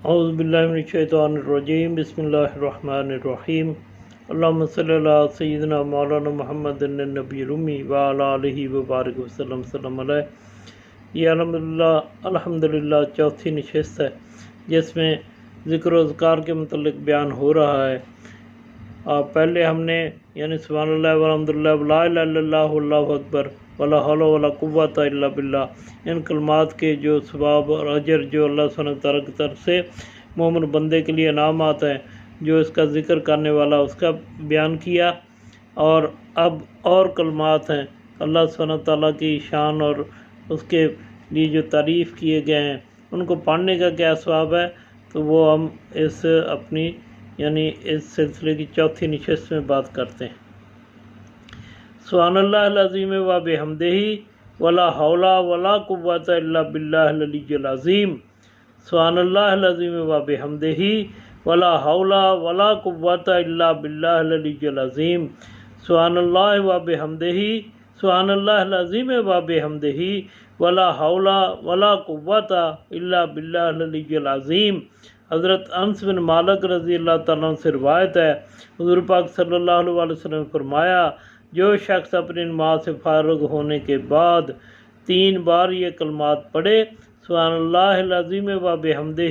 اعوذ باللہ من الشیطان الرجیم، بسم اللہ الرحمن الرحیم۔ اللہم صلی علی سیدنا مولانا محمد النبی الامی وعلی آلہ وبارک وسلم صلی اللہ علیہ۔ یہ الحمدللہ چوتھی نشست ہے جس میں ذکر و اذکار کے متعلق بیان ہو رہا ہے۔ پہلے ہم نے یعنی سبحان اللہ والحمدللہ ولا الہ الا اللہ واللہ اکبر ولا حول ولا قوت الا باللہ، ان کلمات کے جو ثواب اور اجر جو اللہ سبحانہ وتعالیٰ کی طرف سے مومن بندے کے لیے انعامات ہیں، جو اس کا ذکر کرنے والا اس کا بیان کیا۔ اور اب اور کلمات ہیں اللہ سبحانہ وتعالیٰ کی شان اور اس کے لیے جو تعریف کیے گئے ہیں، ان کو پڑھنے کا کیا ثواب ہے، تو وہ ہم اس اپنی یعنی اس سلسلے کی چوتھی نشست میں بات کرتے ہیں۔ سبحان اللہ العظیم و بحمدہ ولا حول ولا قوت الا باللہ العلی العظیم۔ سبحان اللہ العظیم و بحمدہ ولا حول ولا قوت الا باللہ العلی العظیم۔ سبحان اللہ و بحمدہ سبحان اللہ العظیم و بحمدہ ولا حول ولا قوت الا باللہ العلی العظیم۔ حضرت انس بن مالک رضی اللہ تعالیٰ عنہ سے روایت ہے، حضور پاک صلی اللہ علیہ وسلم نے فرمایا، جو شخص اپنی نماز سے فارغ ہونے کے بعد 3 بار یہ کلمات پڑھے، سبحان اللہ العظیم و بحمدہ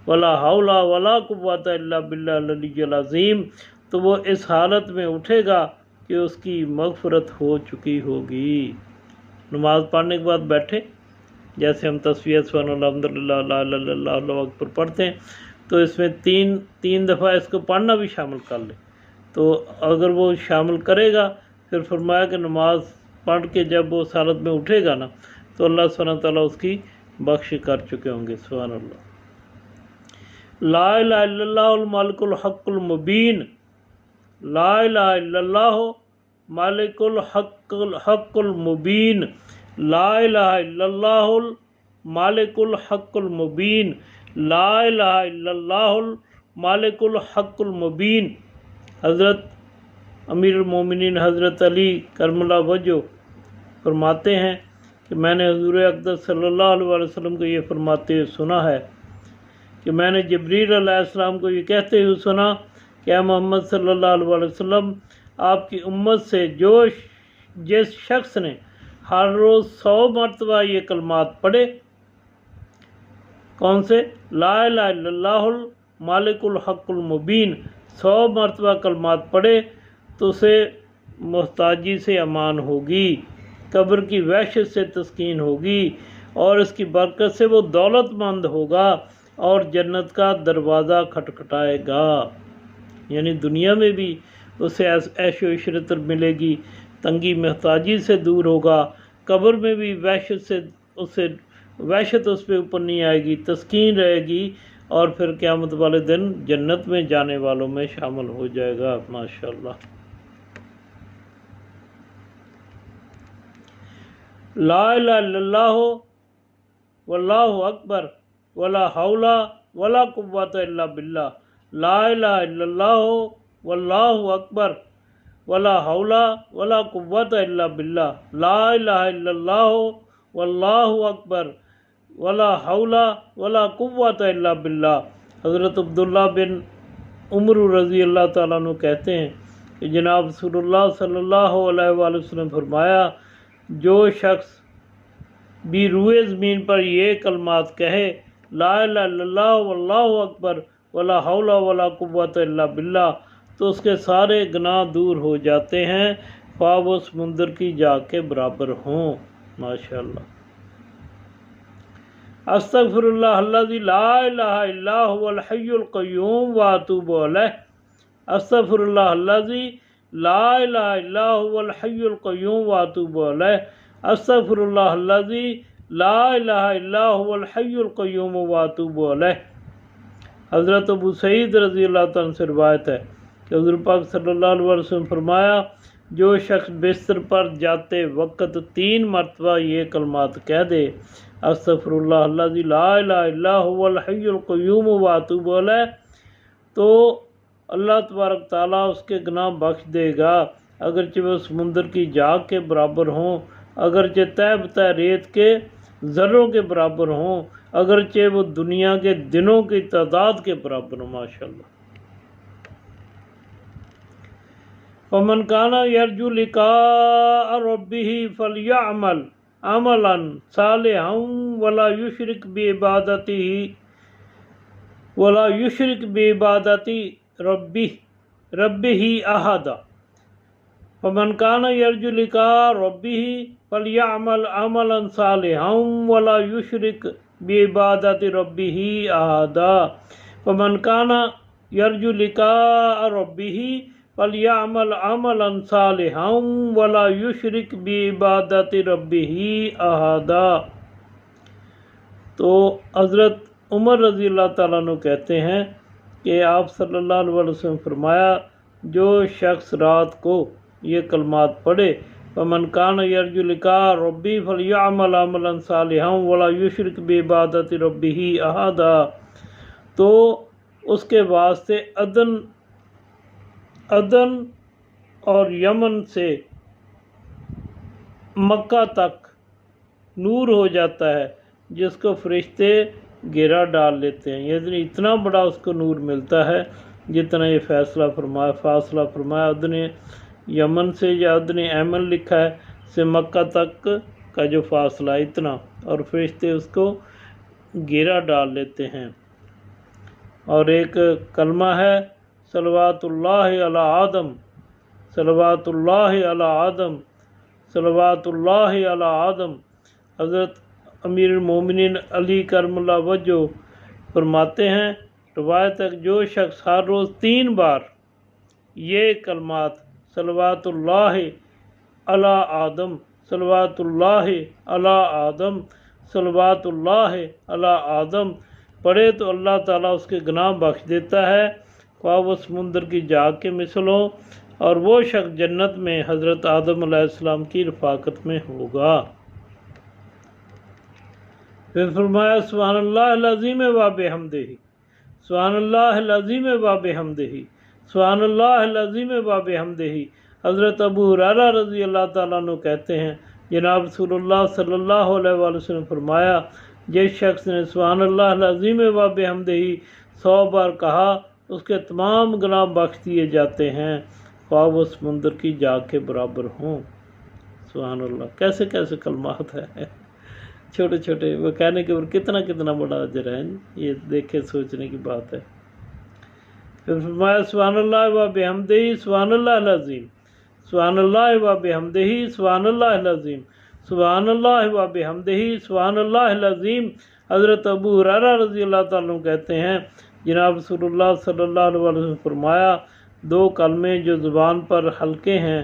ولا حول ولا قوت الا باللہ العلی العظیم، تو وہ اس حالت میں اٹھے گا کہ اس کی مغفرت ہو چکی ہوگی۔ نماز پڑھنے کے بعد بیٹھے، جیسے ہم تسبیح سبحان اللہ الحمدللہ لا الہ الا اللہ اللہ اکبر پڑھتے ہیں، تو اس میں تین دفعہ اس کو پڑھنا بھی شامل کر لیں۔ تو اگر وہ شامل کرے گا، پھر فرمایا کہ نماز پڑھ کے جب وہ اس حالت میں اٹھے گا نا، تو اللہ سبحانہ وتعالیٰ اس کی بخش کر چکے ہوں گے۔ سبحان اللہ۔ لا الہ الا اللہ الملک الحق المبین، لا الہ الا اللہ مالک الحق المبین، لا الہ الا اللہ المالک الحق المبین، لا الہ الا اللہ المالک الحق المبین۔ حضرت امیر المومنین حضرت علی کرم اللہ وجہ فرماتے ہیں کہ میں نے حضور اقدس صلی اللہ علیہ وسلم کو یہ فرماتے ہوئے سنا ہے کہ میں نے جبریل علیہ السلام کو یہ کہتے ہوئے سنا کہ اے محمد صلی اللہ علیہ وسلم، آپ کی امت سے جس شخص نے ہر روز 100 مرتبہ یہ کلمات پڑھے، کون سے؟ لا الہ الا اللہ المالک الحق المبین، 100 مرتبہ کلمات پڑھے تو اسے محتاجی سے امان ہوگی، قبر کی وحشت سے تسکین ہوگی، اور اس کی برکت سے وہ دولت مند ہوگا اور جنت کا دروازہ کھٹکھٹائے گا۔ یعنی دنیا میں بھی اسے عیش و عشرت ملے گی، تنگی محتاجی سے دور ہوگا، قبر میں بھی وحشت اس پہ اوپر نہیں آئے گی، تسکین رہے گی، اور پھر قیامت والے دن جنت میں جانے والوں میں شامل ہو جائے گا۔ ماشاءاللہ۔ لا الہ الا اللہ واللہ اکبر ولا حول ولا قوت الا باللہ، لا الہ الا اللہ واللہ اکبر ولا حول ولا قوت الا باللہ، لا الہ الا اللہ واللہ اکبر ولا حول ولا قوت الا باللہ۔ حضرت عبداللہ بن عمر رضی اللہ تعالیٰ عنہ کہتے ہیں کہ جناب رسول اللہ صلی اللہ علیہ وآلہ وسلم فرمایا، جو شخص بھی روئے زمین پر یہ کلمات کہے، لا الہ الا اللہ واللہ اکبر ولا حول ولا قوت الا باللہ، تو اس کے سارے گناہ دور ہو جاتے ہیں، خواہ وہ سمندر کی جاگ کے برابر ہوں۔ ماشاءاللہ۔ استغفر اللہ الذی لا الہ الا هو الحی القیوم واتوب الیہ، استغفر اللہ الذی لا الہ الا هو الحی القیوم واتوب الیہ، استغفر اللہ الذی لا الہ الا هو الحی القیوم واتوب الیہ۔ حضرت ابو سعید رضی اللہ تعالیٰ عنہ سے روایت ہے کہ حضور پاک صلی اللہ علیہ وسلم فرمایا، جو شخص بستر پر جاتے وقت 3 مرتبہ یہ کلمات کہہ دے، استغفر اللہ الذی لا الہ الا هو الحی القیوم واتوب الیہ، تو اللہ تبارک تعالیٰ اس کے گناہ بخش دے گا، اگرچہ وہ سمندر کی جاگ کے برابر ہوں، اگرچہ تہ بتہ ریت کے ذروں کے برابر ہوں، اگرچہ وہ دنیا کے دنوں کی تعداد کے برابر ہوں۔ ماشاءاللہ۔ فمن کان یرجو لقاء ربہ فلیعمل عملا صالحا ولا یشرک بعبادۃ ربہ احدا۔ فمن کان یرجو لقاء ربہ فلیعمل عملا صالحا ولا یشرک بعبادۃ ربہ احدا۔ فمن کان یرجو لقاء ربہ فلیعمل عملا صالحا ولا یشرک بعبادۃ ربہ احدا۔ تو حضرت عمر رضی اللہ تعالیٰ عنہ کہتے ہیں کہ آپ صلی اللہ علیہ وسلم فرمایا، جو شخص رات کو یہ کلمات پڑھے، فمن کان یرجو لقاء ربہ فلیعمل عملا صالحا ولا یشرک بعبادۃ ربہ احدا، تو اس کے واسطے عدن اور یمن سے مکہ تک نور ہو جاتا ہے، جس کو فرشتے گھیرا ڈال لیتے ہیں۔ یعنی اتنا بڑا اس کو نور ملتا ہے جتنا یہ فاصلہ فرمایا ادن یمن سے، یا ادن ایمن لکھا ہے، سے مکہ تک کا جو فاصلہ اتنا، اور فرشتے اس کو گھیرا ڈال لیتے ہیں۔ اور ایک کلمہ ہے صلوات اللہ علی آدم، صلوات اللہ علی آدم، صلوات اللہ علی آدم۔ حضرت امیر المومنین علی کرم اللہ وجہ فرماتے ہیں، روایت ہے، جو شخص ہر روز 3 بار یہ کلمات صلوات اللہ علی آدم، صلوات اللہ علی آدم، صلوات اللہ علی آدم پڑھے تو اللہ تعالیٰ اس کے گناہ بخش دیتا ہے، خواہ وہ سمندر کی جاگ کے مثل ہو، اور وہ شخص جنت میں حضرت آدم علیہ السلام کی رفاقت میں ہوگا۔ پھر فرمایا سبحان اللہ العظیم و بحمدہ، سبحان اللہ العظیم و بحمدہ، سبحان اللہ العظیم و بحمدہ۔ حضرت ابو ہریرہ رضی اللہ تعالیٰ عنہ کہتے ہیں، جناب رسول اللہ صلی اللہ علیہ وآلہ وسلم فرمایا، جس شخص نے سبحان اللہ العظیم و بحمدہ 100 بار کہا، اس کے تمام گناہ بخش دیے جاتے ہیں، خواہ وہ سمندر کی جاگ کے برابر ہوں۔ سبحان اللہ، کیسے کیسے کلمات ہیں، چھوٹے چھوٹے، وہ کہنے کے اوپر کتنا بڑا اجر ہے، یہ دیکھے سوچنے کی بات ہے۔ پھر فرمایا سبحان اللہ و بحمدہ سبحان اللہ العظیم، سبحان اللہ و بحمدہ سبحان اللہ العظیم، سبحان اللہ و بحمدہ سبحان اللہ العظیم۔ حضرت ابو ہریرہ رضی اللہ تعالیٰ عنہ کہتے ہیں، جناب رسول اللہ صلی اللہ علیہ وسلم فرمایا، 2 کلمے جو زبان پر ہلکے ہیں،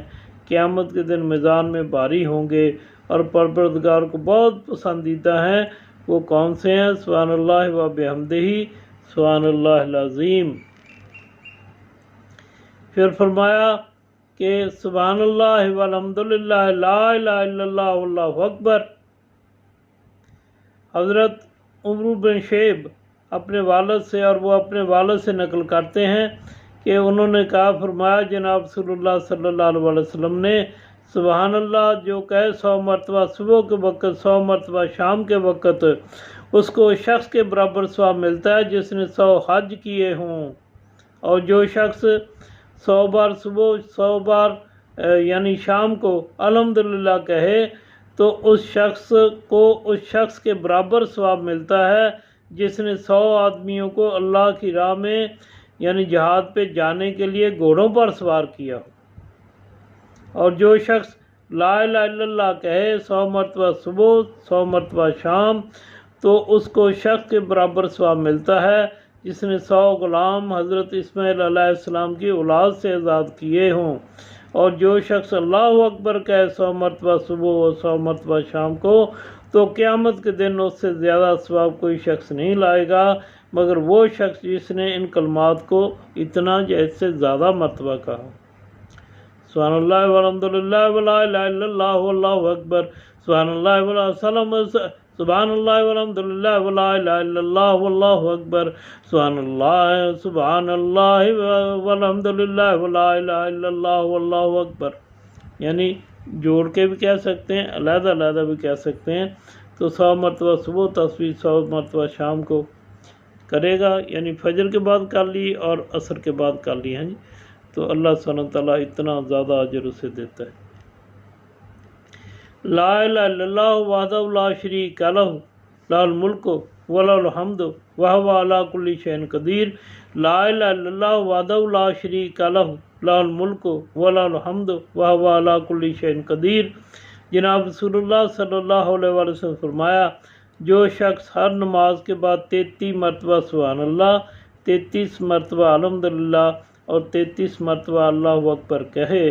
قیامت کے دن میزان میں بھاری ہوں گے اور پروردگار کو بہت پسندیدہ ہیں، وہ کون سے ہیں؟ سبحان اللہ و بحمدہ سبحان اللہ العظیم۔ پھر فرمایا کہ سبحان اللہ والحمدللہ لا الہ الا اللہ واللہ اکبر۔ حضرت عمرو بن شیب اپنے والد سے، اور وہ اپنے والد سے نقل کرتے ہیں کہ انہوں نے کہا، فرمایا جناب رسول اللہ صلی اللہ علیہ وسلم نے، سبحان اللہ جو کہے 100 مرتبہ صبح کے وقت، 100 مرتبہ شام کے وقت، اس کو اس شخص کے برابر ثواب ملتا ہے جس نے 100 حج کیے ہوں۔ اور جو شخص 100 بار صبح، 100 بار یعنی شام کو الحمدللہ کہے، تو اس شخص کے برابر ثواب ملتا ہے جس نے 100 آدمیوں کو اللہ کی راہ میں یعنی جہاد پہ جانے کے لیے گھوڑوں پر سوار کیا ہو۔ اور جو شخص لا الہ الا اللہ کہے 100 مرتبہ صبح، 100 مرتبہ شام، تو اس کو شخص کے برابر ثواب ملتا ہے جس نے 100 غلام حضرت اسماعیل علیہ السلام کی اولاد سے آزاد کیے ہوں۔ اور جو شخص اللہ اکبر کہے 100 مرتبہ صبح اور 100 مرتبہ شام کو، تو قیامت کے دن اس سے زیادہ ثواب کوئی شخص نہیں لائے گا مگر وہ شخص جس نے ان کلمات کو اتنا یا اس سے زیادہ مرتبہ کہا۔ سبحان اللہ والحمدللہ ولا الہ الا اللہ واللہ اکبر، سبحان اللہ سبحان اللہ والحمدللہ ولا الہ الا اللہ واللہ اکبر، سبحان اللہ والحمدللہ ولا الہ الا اللہ واللہ اکبر۔ یعنی جوڑ کے بھی کہہ سکتے ہیں، علیحدہ علیحدہ بھی کہہ سکتے ہیں۔ تو 100 مرتبہ صبح تسبیح 100 مرتبہ شام کو کرے گا، یعنی فجر کے بعد کر لی اور عصر کے بعد کر لی ہیں جی، تو اللہ سبحانہ وتعالیٰ اتنا زیادہ اجر اسے دیتا ہے۔ لا الہ الا اللہ وحدہ لا شریک لہ لہ الملک ولہ الحمد وہو علی کل شیء قدیر۔ لا الہ الا اللہ وحدہ لا شریک لہ لہ الملک ولہ الحمد وہو علی کل شیء قدیر۔ جناب رسول اللہ صلی اللہ علیہ وآلہ وسلم فرمایا، جو شخص ہر نماز کے بعد 33 مرتبہ سبحان اللہ، 33 مرتبہ الحمدللہ اور 33 مرتبہ اللہ اکبر کہے،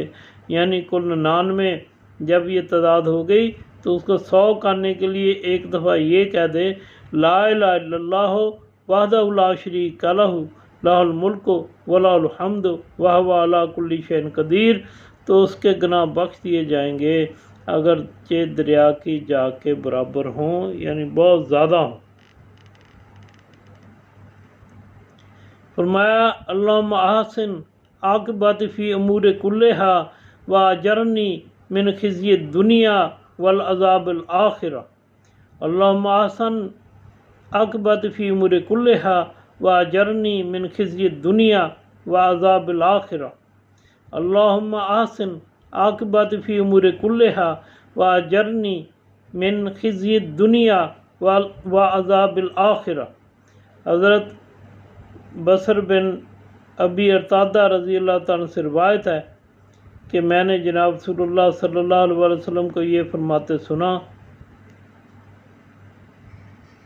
یعنی کل 99، جب یہ تعداد ہو گئی تو اس کو 100 کرنے کے لیے ایک دفعہ یہ کہہ دے لا الہ الا اللہ وحدہ لا شریک لہ لہ الملک ولہ الحمد وہو علی کل شیء قدیر، تو اس کے گناہ بخش دیے جائیں گے اگرچہ دریا کی جا کے برابر ہوں، یعنی بہت زیادہ ہوں۔ فرمایا اللہم احسن عاقبتی فی امور کلہا واجرنی من خزی الدنیا والعذاب الآخرہ۔ اللہم احسن عاقبتی فی امور کلہا واجرنی من خزی الدنیا وعذاب الآخرہ۔ اللہم احسن عاقبتی فی امور کلہا واجرنی من خزی الدنیا وعذاب الآخرہ۔ حضرت بصر بن ابی ارتادہ رضی اللہ تعالیٰ سے روایت ہے کہ میں نے جناب رسول اللہ صلی اللہ علیہ وسلم کو یہ فرماتے سنا،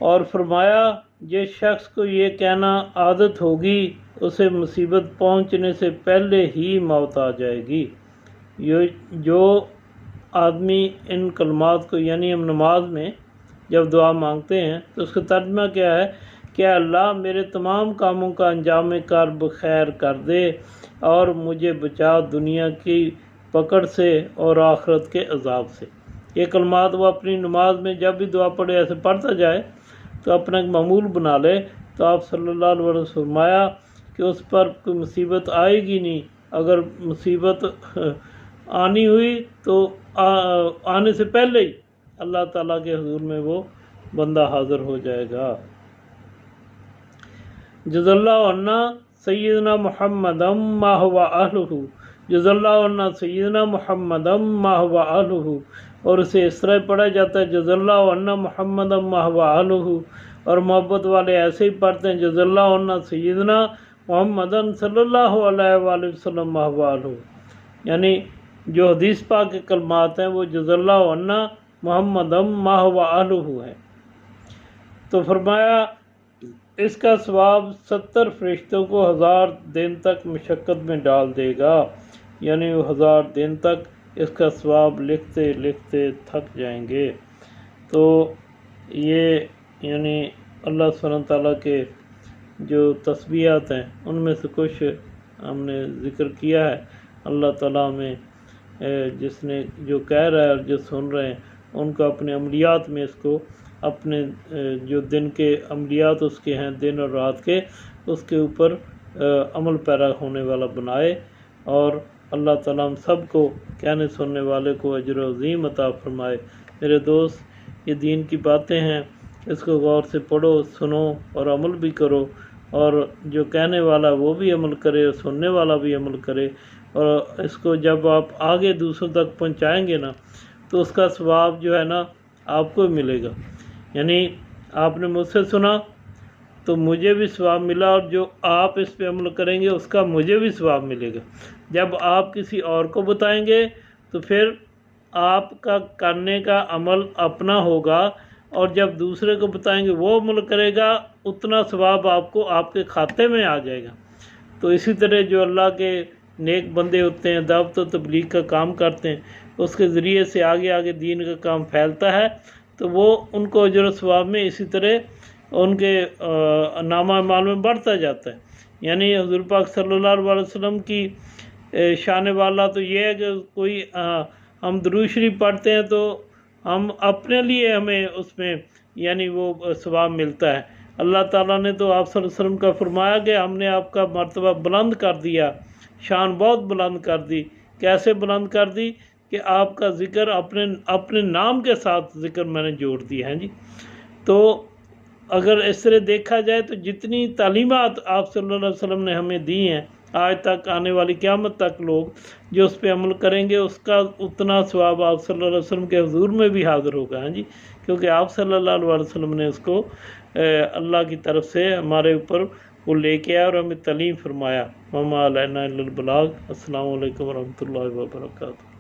اور فرمایا جس شخص کو یہ کہنا عادت ہوگی اسے مصیبت پہنچنے سے پہلے ہی موت آ جائے گی۔ جو آدمی ان کلمات کو، یعنی ہم نماز میں جب دعا مانگتے ہیں تو اس کا ترجمہ کیا ہے کہ اللہ میرے تمام کاموں کا انجام کار بخیر کر دے اور مجھے بچا دنیا کی پکڑ سے اور آخرت کے عذاب سے۔ یہ کلمات وہ اپنی نماز میں جب بھی دعا پڑھے ایسے پڑھتا جائے تو اپنا ایک معمول بنا لے، تو آپ صلی اللہ علیہ وسلم نے فرمایا کہ اس پر کوئی مصیبت آئے گی نہیں، اگر مصیبت آنی ہوئی تو آنے سے پہلے ہی اللہ تعالیٰ کے حضور میں وہ بندہ حاضر ہو جائے گا۔ جزا اللہ عنا سیدنا محمد ما هو اہلہ، جزا اللہ عنا سیدنا محمد ما هو اہلہ، اور اسے اس طرح پڑھا جاتا ہے جزا اللہ عنا محمد ما هو اہلہ، اور محبت والے ایسے ہی پڑھتے ہیں جزا اللہ عنا سیدنا محمد صلی اللہ علیہ وآلہ وسلم ما هو اہلہ، یعنی جو حدیث پاک کے کلمات ہیں وہ جزا اللہ عنا محمد ما هو اہلہ ہے۔ تو فرمایا اس کا ثواب 70 فرشتوں کو 1000 دن تک مشقت میں ڈال دے گا، یعنی وہ 1000 دن تک اس کا ثواب لکھتے لکھتے تھک جائیں گے۔ تو یہ یعنی اللہ سبحانہ تعالیٰ کے جو تسبیحات ہیں ان میں سے کچھ ہم نے ذکر کیا ہے۔ اللہ تعالیٰ میں جس نے جو کہہ رہا ہے اور جو سن رہے ہیں ان کو اپنے عملیات میں اس کو اپنے جو دن کے عملیات اس کے ہیں دن اور رات کے، اس کے اوپر عمل پیرا ہونے والا بنائے، اور اللہ تعالیٰ ہم سب کو کہنے سننے والے کو اجر عظیم عطا فرمائے۔ میرے دوست، یہ دین کی باتیں ہیں، اس کو غور سے پڑھو، سنو اور عمل بھی کرو، اور جو کہنے والا وہ بھی عمل کرے اور سننے والا بھی عمل کرے، اور اس کو جب آپ آگے دوسروں تک پہنچائیں گے نا تو اس کا ثواب جو ہے نا آپ کو ملے گا۔ یعنی آپ نے مجھ سے سنا تو مجھے بھی ثواب ملا، اور جو آپ اس پہ عمل کریں گے اس کا مجھے بھی ثواب ملے گا۔ جب آپ کسی اور کو بتائیں گے تو پھر آپ کا کرنے کا عمل اپنا ہوگا، اور جب دوسرے کو بتائیں گے وہ عمل کرے گا، اتنا ثواب آپ کو آپ کے کھاتے میں آ جائے گا۔ تو اسی طرح جو اللہ کے نیک بندے ہوتے ہیں، دعوت و تبلیغ کا کام کرتے ہیں، اس کے ذریعے سے آگے آگے دین کا کام پھیلتا ہے، تو وہ ان کو اجر و ثواب میں اسی طرح ان کے نامہ اعمال میں بڑھتا جاتا ہے۔ یعنی حضور پاک صلی اللہ علیہ وسلم کی شان والا تو یہ ہے کہ کوئی ہم درود شریف پڑھتے ہیں تو ہم اپنے لیے ہمیں اس میں یعنی وہ ثواب ملتا ہے۔ اللہ تعالیٰ نے تو آپ صلی اللہ علیہ وسلم کا فرمایا کہ ہم نے آپ کا مرتبہ بلند کر دیا، شان بہت بلند کر دی۔ کیسے بلند کر دی کہ آپ کا ذکر اپنے نام کے ساتھ ذکر میں نے جوڑ دیا ہے جی۔ تو اگر اس طرح دیکھا جائے تو جتنی تعلیمات آپ صلی اللہ علیہ وسلم نے ہمیں دی ہیں، آج تک آنے والی قیامت تک لوگ جو اس پہ عمل کریں گے اس کا اتنا ثواب آپ صلی اللہ علیہ وسلم کے حضور میں بھی حاضر ہوگا ہاں جی، کیونکہ آپ صلی اللہ علیہ وسلم نے اس کو اللہ کی طرف سے ہمارے اوپر وہ لے کے آیا اور ہمیں تعلیم فرمایا۔ وما علینا الا البلاغ۔ السلام علیکم ورحمۃ اللہ وبرکاتہ۔